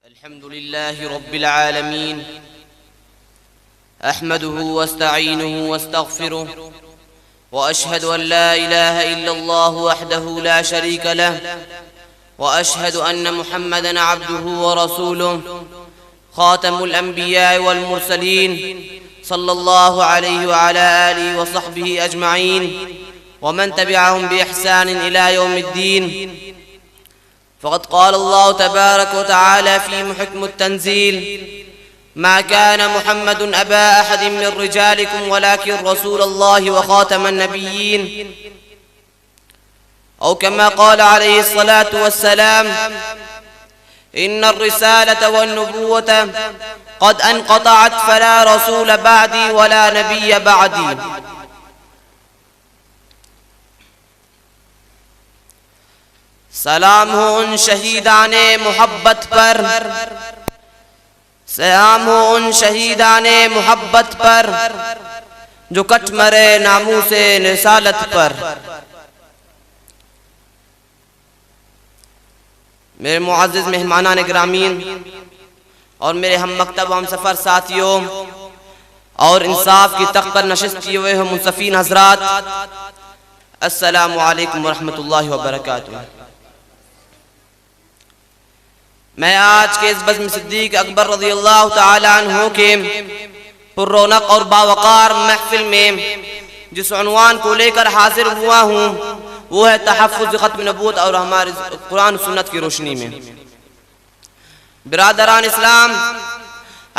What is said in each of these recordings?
الحمد لله رب العالمين أحمده واستعينه واستغفره وأشهد أن لا إله إلا الله وحده لا شريك له وأشهد أن محمدًا عبده ورسوله خاتم الأنبياء والمرسلين صلى الله عليه وعلى آله وصحبه أجمعين ومن تبعهم بإحسان إلى يوم الدين. فقد قال الله تبارك وتعالى في محكم التنزيل: ما كان محمد أبا أحد من رجالكم ولكن رسول الله وخاتم النبيين، أو كما قال عليه الصلاة والسلام: إن الرسالة والنبوة قد انقطعت فلا رسول بعدي ولا نبي بعدي. سلام ہو ان شہیدان محبت پر، سلام ہو ان شہیدان محبت پر جو کٹ مرے ناموس رسالت پر. میرے معزز مہمانان گرامین اور میرے ہم مکتب و ہم سفر ساتھیوں اور انصاف کی تخت پر نشست کیے ہوئے منصفین حضرات، السلام علیکم ورحمۃ اللہ وبرکاتہ. میں آج کے اس بزم صدیق اکبر رضی اللہ تعالی عنہ کے پر رونق اور باوقار محفل میں جس عنوان کو لے کر حاضر ہوا ہوں وہ ہے تحفظ ختم نبوت اور ہمارے قرآن و سنت کی روشنی میں. برادران اسلام،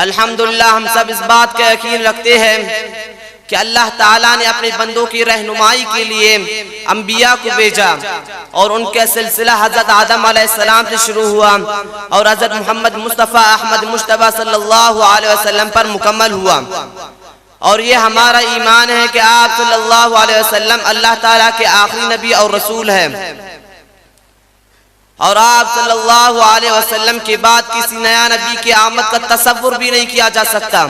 الحمدللہ ہم سب اس بات کا یقین رکھتے ہیں کہ اللہ تعالیٰ نے اپنے بندوں کی رہنمائی کے لیے انبیاء کو بھیجا اور ان کے سلسلہ حضرت آدم علیہ السلام سے شروع ہوا اور حضرت محمد مصطفیٰ احمد مجتبیٰ صلی اللہ علیہ وسلم پر مکمل ہوا. اور یہ ہمارا ایمان ہے کہ آپ صلی اللہ علیہ وسلم اللہ تعالیٰ کے آخری نبی اور رسول ہیں، اور آپ صلی اللہ علیہ وسلم کے بعد کسی نیا نبی کی آمد کا تصور بھی نہیں کیا جا سکتا.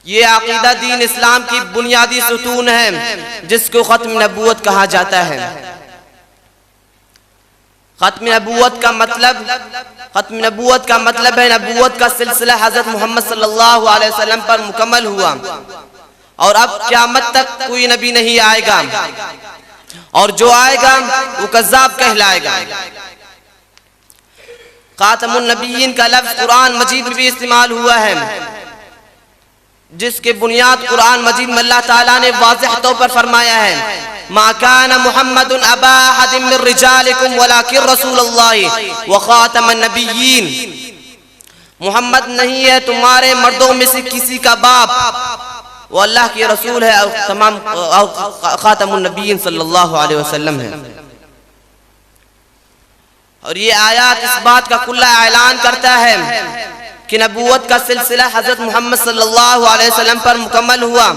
یہ عقیدہ دین اسلام کی بنیادی ستون ہے جس کو ختم نبوت کہا جاتا ہے. ختم نبوت کا مطلب ہے نبوت کا سلسلہ حضرت محمد صلی اللہ علیہ وسلم پر مکمل ہوا اور اب قیامت تک کوئی نبی نہیں آئے گا، اور جو آئے گا وہ کذاب کہلائے گا. خاتم النبیین کا لفظ قرآن مجید میں بھی استعمال ہوا ہے، جس کے بنیاد قرآن مجید میں اللہ تعالیٰ نے واضح طور پر فرمایا ہے: ما كان محمد ابا احد من رجالكم ولكن رسول الله وخاتم النبيين. محمد نہیں ہے تمہارے مردوں میں سے کسی کا باپ، وہ اللہ کے رسول ہے اور تمام خاتم النبیین صلی اللہ علیہ وسلم ہے. اور یہ آیات اس بات کا کھلا اعلان کرتا ہے کہ نبوت کا سلسلہ حضرت محمد صلی اللہ علیہ وسلم پر مکمل ہوا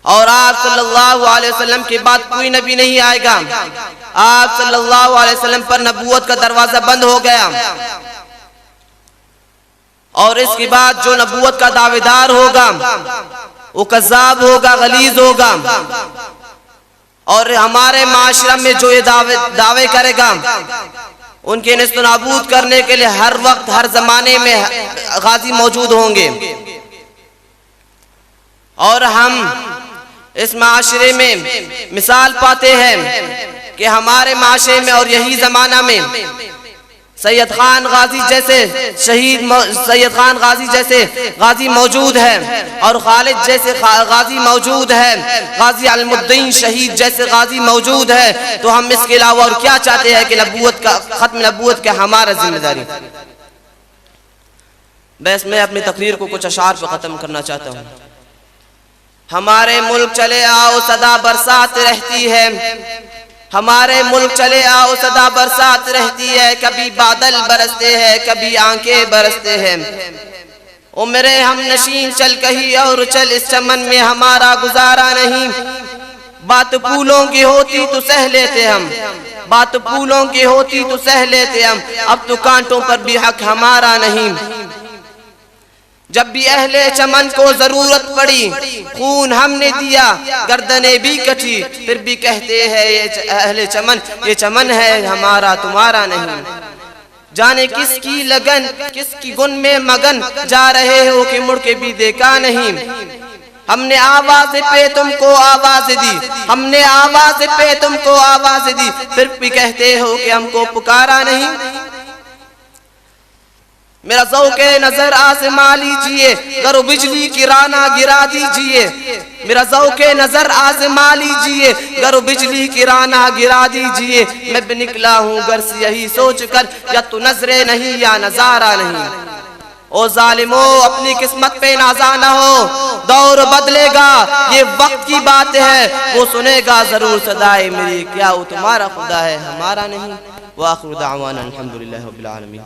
اور آپ صلی اللہ علیہ وسلم کے بعد کوئی نبی نہیں آئے گا. آپ صلی اللہ علیہ وسلم پر نبوت کا دروازہ بند ہو گیا، اور اس کے بعد جو نبوت کا دعوے دار ہوگا وہ کذاب ہوگا، غلیظ ہوگا، اور ہمارے معاشرہ میں جو یہ دعوے کرے گا ان کے نست و نابود کرنے کے لیے ہر وقت ہر زمانے میں غازی موجود ہوں گے. اور ہم اس معاشرے میں مثال پاتے ہیں کہ ہمارے معاشرے میں اور یہی زمانہ میں سید خان غازی جیسے غازی موجود ہیں، اور خالد جیسے غازی موجود ہیں، غازی علم الدین شہید جیسے غازی موجود ہیں. تو ہم اس کے علاوہ اور کیا چاہتے ہیں کہ ختم نبوت کا ہمارا ذمہ داری. بس میں اپنی تقریر کو کچھ اشعار پہ ختم کرنا چاہتا ہوں. ہمارے ملک چلے آؤ صدا برسات رہتی ہے، ہمارے ملک چلے آؤ صدا برسات رہتی ہے، کبھی بادل برستے ہیں کبھی آنکھیں برستے ہیں. عمرے ہم نشین چل کہیں اور چل اس چمن میں ہمارا گزارا نہیں. بات پھولوں کی ہوتی تو سہ لیتے ہم، بات پھولوں کی ہوتی تو سہ لیتے ہم، اب تو کانٹوں پر بھی حق ہمارا نہیں. جب بھی اہل چمن کو ضرورت پڑی خون ہم نے دیا، گردنیں بھی کٹی پھر بھی کہتے ہیں یہ اہل چمن، یہ چمن ہے ہمارا تمہارا نہیں. جانے کس کی لگن کس کی گن میں مگن جا رہے ہو کہ مڑ کے بھی دیکھا نہیں ہم نے آواز پہ تم کو آواز دی ہم نے آواز پہ تم کو آواز دی پھر بھی کہتے ہو کہ ہم کو پکارا نہیں میرا ذوق نظر آزما لیجئے گر بجلی کی رانا گرا دیجئے میرا ذوق نظر آزما لیجئے گر بجلی کی رانا گرا دیجئے میں بھی نکلا ہوں گھر سے یہی سوچ کر یا تو نظریں نہیں یا نظارہ نہیں او ظالمو اپنی قسمت پہ نازا نہ ہو دور بدلے گا یہ وقت کی بات ہے وہ سنے گا ضرور صدائے میری کیا وہ تمہارا خدا ہے ہمارا نہیں وآخر دعوانا الحمدللہ رب العالمین